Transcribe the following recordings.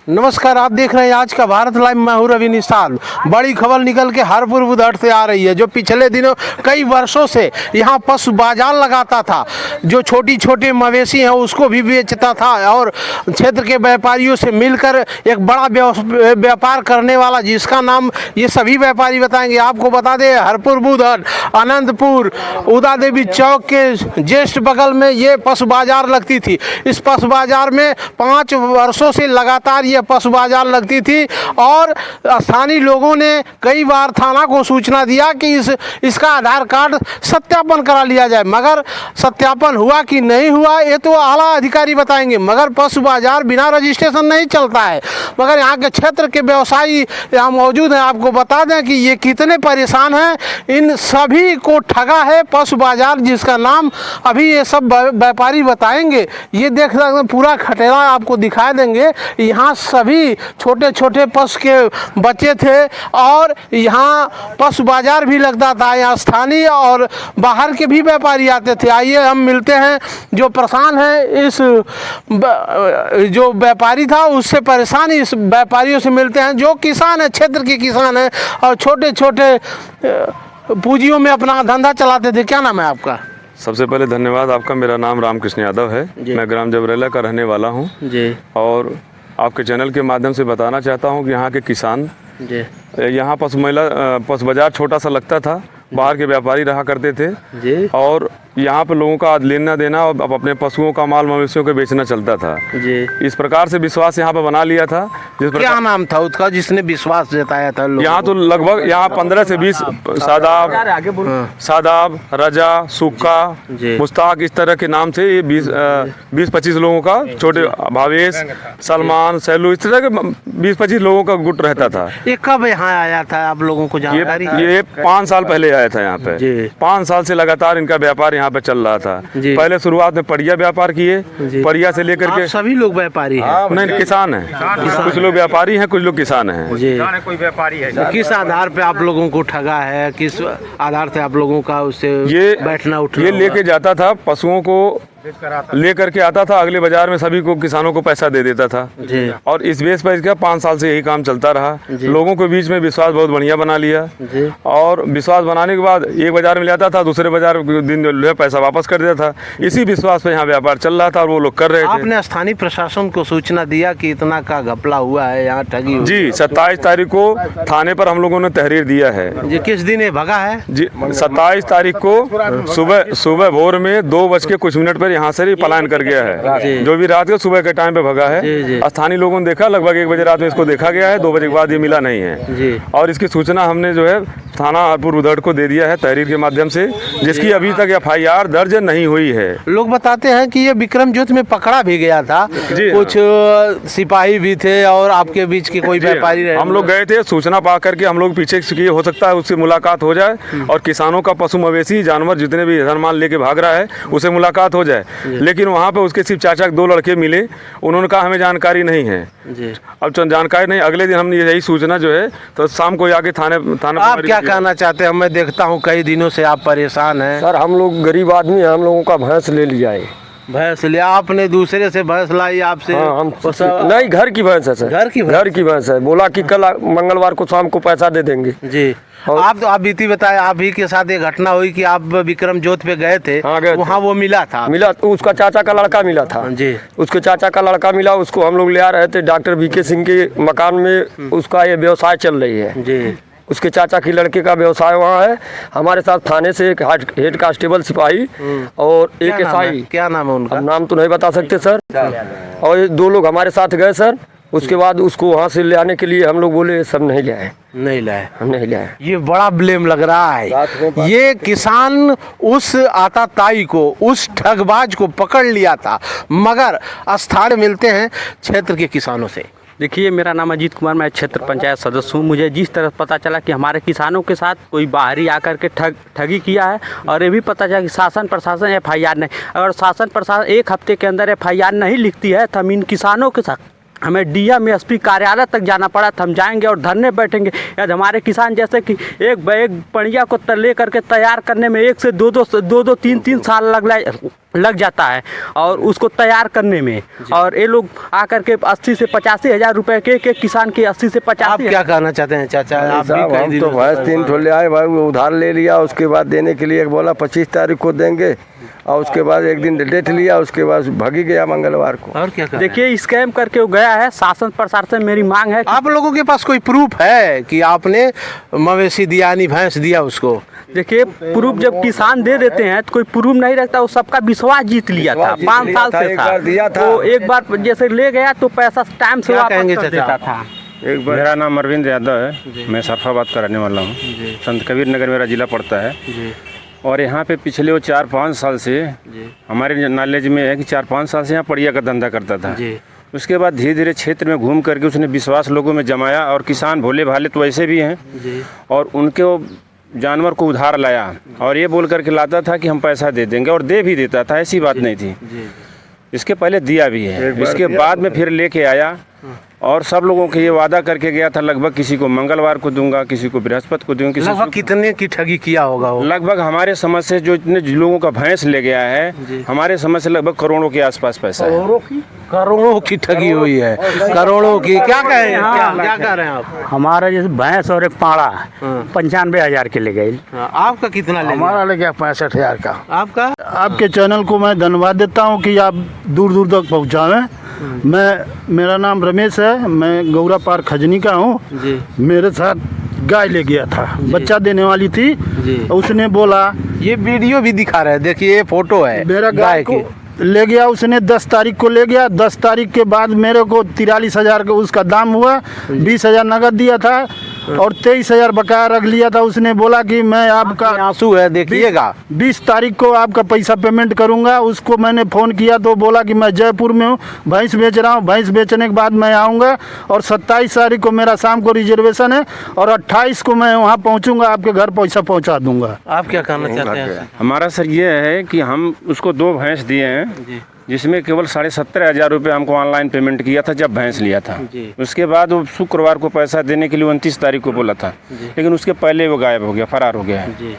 नमस्कार, आप देख रहे हैं आज का भारत लाइव। मैं हूं रवि निषाद। बड़ी खबर निकल के हरपुर बुधड़ से आ रही है, जो पिछले दिनों कई वर्षों से यहां पशु बाजार लगाता था। जो छोटी छोटे मवेशी हैं उसको भी बेचता था और क्षेत्र के व्यापारियों से मिलकर एक बड़ा व्यापार करने वाला, जिसका नाम ये सभी व्यापारी बताएंगे। आपको बता दें, हरपुर बुधड़ अनंतपुर उदा देवी चौक के जस्ट बगल में ये पशु बाजार लगती थी। इस पशु बाजार में 5 वर्षों से लगातार ये पशु बाजार लगती थी और स्थानीय लोगों ने कई बार थाना को सूचना दिया कि इसका आधार कार्ड सत्यापन करा लिया जाए, मगर सत्यापन हुआ कि नहीं हुआ ये तो आला अधिकारी बताएंगे। मगर पशु बाजार बिना रजिस्ट्रेशन नहीं चलता है। मगर यहाँ के क्षेत्र के व्यवसायी यहाँ मौजूद हैं। आपको बता दें कि ये कितने परेशान हैं। इन सभी को ठगा है पशु बाजार, जिसका नाम अभी ये सब व्यापारी बताएंगे। ये देख सकते हैं, पूरा खटेरा आपको दिखा देंगे। यहाँ सभी छोटे छोटे पशु के बच्चे थे और यहाँ पशु बाजार भी लगता था। यहाँ स्थानीय और बाहर के भी व्यापारी आते थे। आइए हम मिलते हैं जो परेशान है, इस जो व्यापारी था उससे परेशान इस व्यापारियों से मिलते हैं जो किसान है, क्षेत्र के किसान हैं और छोटे छोटे पूंजियों में अपना धंधा चलाते थे। क्या नाम है आपका? सबसे पहले धन्यवाद आपका। मेरा नाम रामकृष्ण यादव है। मैं ग्राम जबरेला का रहने वाला हूँ जी। और आपके चैनल के माध्यम से बताना चाहता हूँ कि यहाँ के किसान जी, यहाँ पशु बाजार छोटा सा लगता था। बाहर के व्यापारी रहा करते थे जी। और यहाँ पे लोगों का लेना देना और अब अपने पशुओं का माल मवेशियों के बेचना चलता था जी। इस प्रकार से विश्वास यहाँ पे बना लिया था। क्या नाम था उसका जिसने विश्वास जताया था? यहाँ तो लगभग यहाँ 15 से 20 सादाब, रजा, सुक्का, मुस्ताक, इस तरह के नाम से ये 20-25 लोगों का, छोटे भावेश, सलमान, सैलू, इस तरह के 20-25 लोगों का गुट रहता था। ये कब यहाँ आया था आप लोगों को जानकारी? ये 5 साल पहले आया था यहाँ पे। 5 साल से लगातार इनका व्यापार यहाँ पे चल रहा था। पहले शुरुआत में पड़िया व्यापार किए, पड़िया से लेकर के सभी लोग व्यापारी हैं? नहीं, किसान हैं। कुछ लोग व्यापारी हैं, कुछ लोग किसान हैं जी। कोई व्यापारी है? किस आधार पे आप लोगों को ठगा है? किस आधार से आप लोगों का उससे ये बैठना उठना? ये लेके जाता था, पशुओं को लेकर के आता था, अगले बाजार में सभी को, किसानों को पैसा दे देता था जी। और इस बेस पर इसका 5 साल से यही काम चलता रहा। लोगों के बीच में विश्वास बहुत बढ़िया बना लिया जी। और विश्वास बनाने के बाद एक बाजार में ले आता था, दूसरे बाजार दिन जो है पैसा वापस कर देता था। इसी विश्वास पे यहाँ व्यापार चल रहा था और वो लोग कर रहे थे। आपने स्थानीय प्रशासन को सूचना दिया कि इतना का घपला हुआ है, यहाँ ठगी जी? 27 तारीख को थाने पर हम लोगों ने तहरीर दिया है जी। किस दिन ये भगा है जी? 27 तारीख को सुबह भोर में 2 बज के कुछ मिनट पर यहाँ से पलायन कर गया है। जो भी रात के सुबह के टाइम पे भगा है। स्थानीय लोगों ने देखा, लगभग 1 बजे रात में इसको देखा गया है। 2 बजे के बाद ये मिला नहीं है और इसकी सूचना हमने जो है थाना हरपुर बुधड़ को दे दिया है तहरीर के माध्यम से, जिसकी अभी तक FIR दर्ज नहीं हुई है। लोग बताते हैं कि ये विक्रमजोत में पकड़ा भी गया था, कुछ सिपाही भी थे और आपके बीच के कोई व्यापारी रहे। हम लोग गए थे, सूचना पा करके हम लोग पीछे किए, हो सकता है उससे मुलाकात हो जाए और किसानों का पशु मवेशी जानवर जितने भी धन माल लेके भाग रहा है उसे मुलाकात हो जाए। लेकिन वहाँ पे उसके सिर्फ चाचा के 2 लड़के मिले। उन्होंने कहा हमें जानकारी नहीं है जी। अब जानकारी नहीं, अगले दिन हमने यही सूचना जो है तो शाम को आके थाने आप क्या कहना चाहते हैं? मैं देखता हूँ कई दिनों से आप परेशान हैं। सर, हम लोग गरीब आदमी हैं, हम लोगों का भैंस ले लिया है। भैंस लिया आपने? दूसरे से भैंस लाई आपसे? हाँ, हम नहीं, घर की भैंस है सर। घर की भैंस है। बोला कि कल मंगलवार को शाम को पैसा दे देंगे जी। आप बीती बताए, आप ही के साथ एक घटना हुई कि आप विक्रमजोत पे गए थे। हाँ, वहाँ वो मिला था? मिला, उसका चाचा का लड़का मिला था जी। उसके चाचा का लड़का मिला, उसको हम लोग ले आ रहे थे डॉक्टर VK सिंह के मकान में। उसका ये व्यवसाय चल रही है जी। उसके चाचा की लड़के का व्यवसाय वहाँ है। हमारे साथ थाने से एक हेड कांस्टेबल सिपाही और एक SI। क्या नाम है उनका? नाम तो नहीं बता सकते सर। और ये 2 लोग हमारे साथ गए सर। उसके बाद उसको वहाँ से ले आने के लिए हम लोग बोले सब नहीं ले आए। हम नहीं लाए। ये बड़ा ब्लेम लग रहा है। ये किसान उस आताताई को, उस ठगबाज को पकड़ लिया था, मगर स्थान मिलते हैं क्षेत्र के किसानों से। देखिए, मेरा नाम अजीत कुमार, मैं क्षेत्र पंचायत सदस्य हूँ। मुझे जिस तरह पता चला कि हमारे किसानों के साथ कोई बाहरी आकर के ठगी किया है और ये भी पता चला कि शासन प्रशासन FIR नहीं, अगर शासन प्रशासन 1 हफ्ते के अंदर FIR नहीं लिखती है तो हम इन किसानों के साथ हमें डीएम एसपी कार्यालय तक जाना पड़ा था। हम जाएंगे और धरने बैठेंगे। यदि हमारे किसान जैसे कि एक पड़िया को ले करके तैयार करने में 1 से 2 3 साल लग जाता है और उसको तैयार करने में, और ये लोग आकर के 80 से 85 हज़ार रुपए के किसान के 80 से 85। आप क्या कहना चाहते हैं चाचा? आप भी कई हम दिनों तो भैंस 3 ठो ले आए भाई, वो उधार ले लिया, उसके बाद देने के लिए बोला 25 तारीख को देंगे, और उसके बाद एक दिन डेट लिया, उसके बाद भागी गया मंगलवार को। और क्या देखिए स्कैम करके वो गया है। शासन प्रशासन से मेरी मांग है आप लोगों के पास कोई प्रूफ है कि आपने मवेशी दिया यानी भैंस दिया उसको? देखिए प्रूफ जब किसान दे देते हैं तो कोई प्रूफ नहीं रखता। वो सबका विश्वास जीत लिया था, 5 साल से था। तो एक बार जैसे ले गया तो पैसा टाइम से वापस कर देता था। मेरा नाम अरविंद यादव है, मैं सरफाबाद का रहने वाला हूँ। संत कबीर नगर मेरा ज़िला पड़ता है। और यहाँ पे पिछले वो 4-5 साल से हमारे नॉलेज में है कि 4-5 साल से यहाँ पड़िया का धंधा करता था। उसके बाद धीरे धीरे क्षेत्र में घूम करके उसने विश्वास लोगों में जमाया, और किसान भोले भाले तो ऐसे भी हैं, और उनके वो जानवर को उधार लाया और ये बोल करके लाता था कि हम पैसा दे देंगे, और दे भी देता था, ऐसी बात नहीं थी। इसके पहले दिया भी है, इसके बाद में फिर लेके आया और सब लोगों के ये वादा करके गया था, लगभग किसी को मंगलवार को दूंगा, किसी को बृहस्पति को दूंगा। लगभग कितने की ठगी किया होगा वो? लगभग हमारे समझ से जो इतने लोगों का भैंस ले गया है, हमारे समझ से लगभग करोड़ों के आसपास पैसा है। करोड़ों की ठगी हुई है, करोड़ों की। क्या कहें, क्या कह रहे हैं आप? हमारा जैसे भैंस और एक पाड़ा 95,000 के ले गए। आपका कितना ले? हमारा ले गया 65,000 का। आपका? आपके चैनल को मैं धन्यवाद देता हूं कि आप दूर दूर तक पहुंचावें। मेरा नाम रमेश है, मैं गौरा पार खजनी का हूं। मेरे साथ गाय ले गया था, बच्चा देने वाली थी। उसने बोला, ये वीडियो भी दिखा रहे हैं, देखिए ये फोटो है मेरा गाय को ले गया उसने। 10 तारीख को ले गया। 10 तारीख के बाद मेरे को 43,000 का उसका दाम हुआ। 20,000 नगद दिया था और 23,000 बकाया रख लिया था। उसने बोला कि मैं आपका आंसू है, देखिएगा। 20 तारीख को आपका पैसा पेमेंट करूंगा। उसको मैंने फ़ोन किया तो बोला कि मैं जयपुर में हूँ, भैंस बेच रहा हूँ, भैंस बेचने के बाद मैं आऊँगा। और 27 तारीख को मेरा शाम को रिजर्वेशन है और 28 को मैं वहाँ पहुँचूँगा, आपके घर पैसा पहुँचा दूँगा। आप क्या कहना चाहते हैं? हमारा सर ये है कि हम उसको 2 भैंस दिए हैं, जिसमें केवल 17,500 रुपये हमको ऑनलाइन पेमेंट किया था जब भैंस लिया था। उसके बाद वो शुक्रवार को पैसा देने के लिए 29 तारीख को बोला था, लेकिन उसके पहले वो गायब हो गया, फरार हो गया है।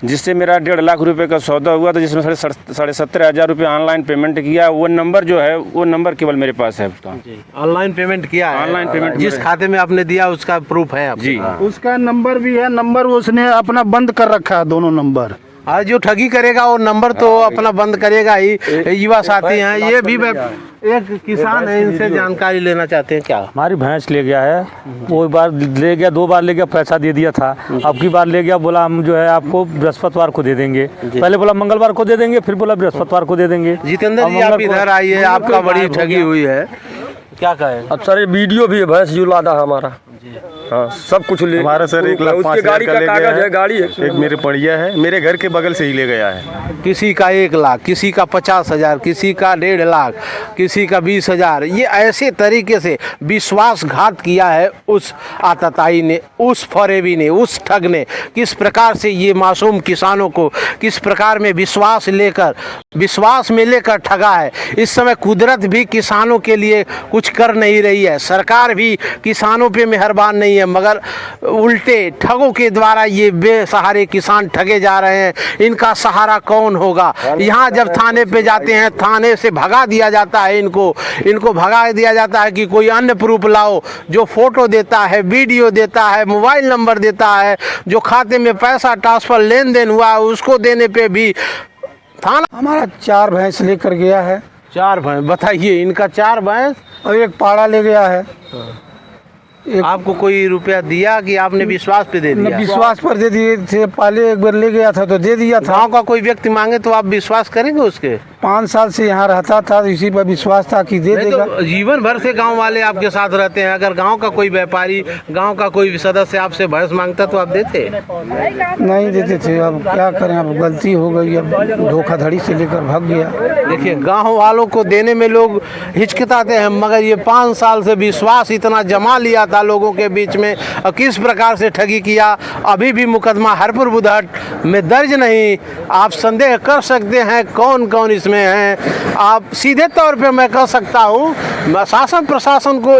जिससे मेरा 1.5 लाख रुपए का सौदा हुआ था, जिसमें 17,500 रुपये ऑनलाइन पेमेंट किया। वो नंबर जो है, वो नंबर केवल मेरे पास है उसका। ऑनलाइन पेमेंट किया है? ऑनलाइन पेमेंट जिस खाते में आपने दिया उसका प्रूफ है आपके? जी, उसका नंबर भी है। नंबर उसने अपना बंद कर रखा है, दोनों नंबर। आज जो ठगी करेगा वो नंबर तो अपना बंद करेगा ही। युवा साथी हैं, ये भी एक किसान है, इनसे जानकारी लेना चाहते हैं। क्या? हमारी भैंस ले गया है, वो एक बार ले गया, 2 बार ले गया, पैसा दे दिया था। अब की बार ले गया, बोला हम जो है आपको बृहस्पतिवार को दे देंगे। पहले बोला मंगलवार को दे देंगे, फिर बोला बृहस्पतिवार को दे देंगे। जितेंद्र जी, आप इधर आइए, आपका बड़ी ठगी हुई है, क्या कहें? अब सर ये वीडियो भी है, भैंस जो लादा है हमारा। हाँ, सब कुछ ले हमारा सर 1,05,000 गाड़ी का ले गया कागज है, गाड़ी है। एक मेरे पड़िया है, मेरे घर के बगल से ही ले गया है। किसी का 1 लाख, किसी का 50,000, किसी का 1.5 लाख, किसी का 20,000। ये ऐसे तरीके से विश्वासघात किया है उस आतताई ने, उस फरेबी ने, उस ठग ने। किस प्रकार से ये मासूम किसानों को किस प्रकार में विश्वास में लेकर ठगा है। इस समय कुदरत भी किसानों के लिए कुछ कर नहीं रही है, सरकार भी किसानों पे मेहरबान नहीं है, मगर उल्टे ठगों के द्वारा ये बेसहारे किसान ठगे जा रहे हैं। इनका सहारा कौन होगा? यहाँ जब थाने पे जाते हैं, थाने से भगा दिया जाता है, इनको भगा दिया जाता है कि कोई अन्य प्रूफ लाओ, जो फोटो देता है, वीडियो देता है, मोबाइल नंबर देता है, जो खाते में पैसा ट्रांसफर लेन देन हुआ है उसको देने पे भी थाना। हमारा 4 भैंस लेकर गया है। 4 भैंस? बताइए, इनका 4 भैंस और एक पाड़ा ले गया है। आपको कोई रुपया दिया कि आपने विश्वास पे दे दिया? विश्वास पर दे दिए थे। पहले एक बार ले गया था तो दे दिया था। गाँव का कोई व्यक्ति मांगे तो आप विश्वास करेंगे उसके? 5 साल से यहाँ रहता था, इसी पर विश्वास था कि दे देगा। तो जीवन भर से गांव वाले आपके साथ रहते हैं। अगर गांव का कोई व्यापारी, गांव का कोई सदस्य आपसे भैंस मांगता तो आप देते? नहीं देते थे। अब क्या करें, अब गलती हो गई, अब धोखाधड़ी से लेकर भाग गया। देखिए, गांव वालों को देने में लोग हिचकिचाते हैं, मगर ये 5 साल से विश्वास इतना जमा लिया था लोगों के बीच में और किस प्रकार से ठगी किया, अभी भी मुकदमा हरपुर बुधहट में दर्ज नहीं। आप संदेह कर सकते हैं कौन कौन इसमें हैं। आप सीधे तौर पे मैं कह सकता हूँ शासन प्रशासन को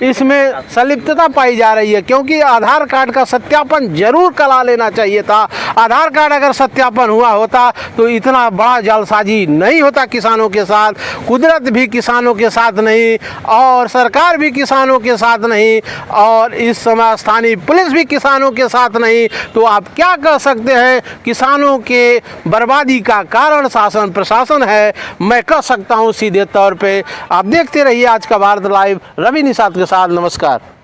इसमें संलिप्तता पाई जा रही है, क्योंकि आधार कार्ड का सत्यापन जरूर करा लेना चाहिए था। आधार कार्ड अगर सत्यापन हुआ होता तो इतना बड़ा जालसाजी नहीं होता किसानों के साथ। कुदरत भी किसानों के साथ नहीं और सरकार भी किसानों के साथ नहीं और इस समय स्थानीय पुलिस भी किसानों के साथ नहीं। तो आप क्या कह सकते हैं, किसानों के बर्बादी का कारण शासन प्रशासन है, मैं कह सकता हूं सीधे तौर पे। आप देखते रहिए आज का भारत लाइव, रवि निषाद के साथ। नमस्कार।